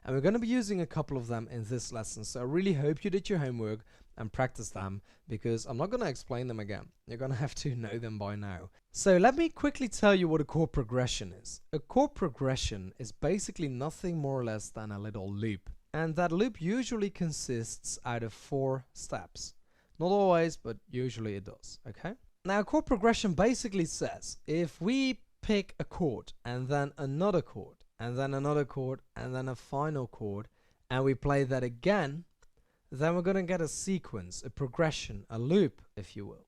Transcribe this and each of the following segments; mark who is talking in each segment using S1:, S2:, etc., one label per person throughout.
S1: and we're going to be using a couple of them in this lesson. So I really hope you did your homework and practice them, because I'm not going to explain them again. You're going to have to know them by now. So let me quickly tell you what a chord progression is. A chord progression is basically nothing more or less than a little loop, and that loop usually consists out of 4 steps. Not always, but usually it does. Okay, now chord progression basically says if we pick a chord and then another chord and then another chord and then a final chord, and we play that again, then we're going to get a sequence, a progression, a loop, if you will.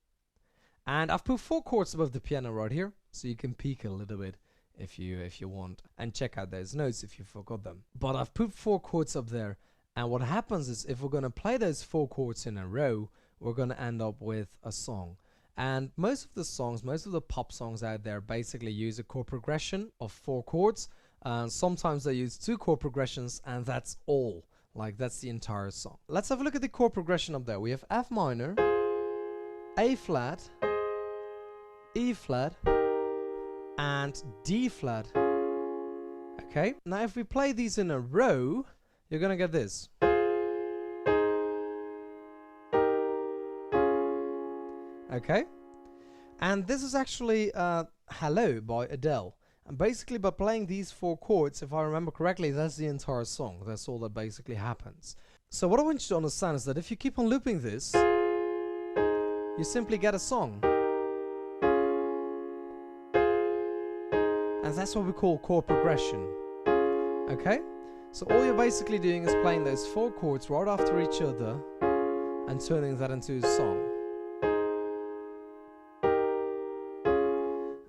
S1: And I've put 4 chords above the piano right here, so you can peek a little bit if you want, and check out those notes if you forgot them. But I've put 4 chords up there, and what happens is if we're going to play those 4 chords in a row, we're going to end up with a song. And most of the songs, most of the pop songs out there basically use a chord progression of 4 chords. Sometimes they use 2 chord progressions, and that's all. Like, that's the entire song. Let's have a look at the chord progression up there. We have F minor, A flat, E flat, and D flat. Okay, now if we play these in a row, you're gonna get this. Okay, and this is actually Hello by Adele. And basically by playing these 4 chords, if I remember correctly, that's the entire song. That's all that basically happens. So what I want you to understand is that if you keep on looping this, you simply get a song. And that's what we call chord progression. Okay? So all you're basically doing is playing those 4 chords right after each other and turning that into a song.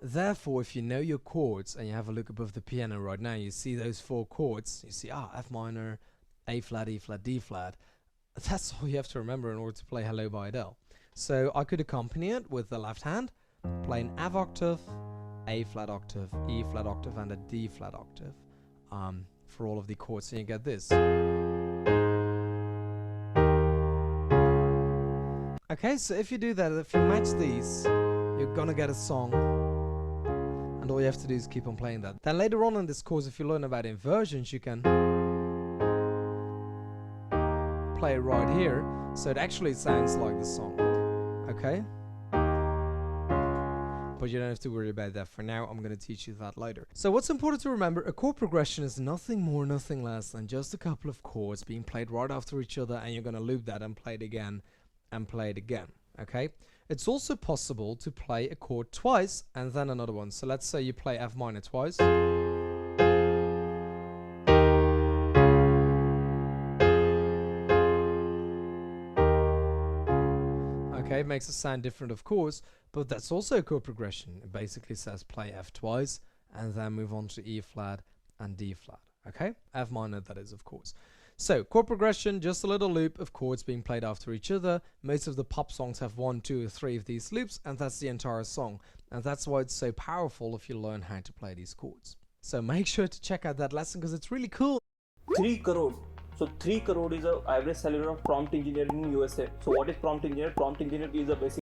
S1: Therefore, if you know your chords and you have a look above the piano right now, you see those 4 chords. You see, F minor, A flat, E flat, D flat. That's all you have to remember in order to play Hello by Adele. So I could accompany it with the left hand, play an F octave, A flat octave, E flat octave, and a D flat octave for all of the chords, and you get this. Okay, so if you do that, if you match these, you're gonna get a song. And all you have to do is keep on playing that. Then later on in this course, if you learn about inversions, you can play it right here, so it actually sounds like the song. Okay? But you don't have to worry about that for now. I'm going to teach you that later. So what's important to remember, a chord progression is nothing more, nothing less than just a couple of chords being played right after each other, and you're going to loop that and play it again and play it again. Okay? It's also possible to play a chord twice and then another one. So let's say you play F minor twice. Okay, it makes it sound different of course, but that's also a chord progression. It basically says play F twice and then move on to E flat and D flat. Okay? F minor, that is, of course. So, chord progression, just a little loop of chords being played after each other. Most of the pop songs have 1, 2, or 3 of these loops, and that's the entire song. And that's why it's so powerful if you learn how to play these chords. So make sure to check out that lesson because it's really cool.
S2: 3 crore. So 3 crore is the average salary of prompt engineer in USA. So what is prompt engineer? Prompt engineer is a basic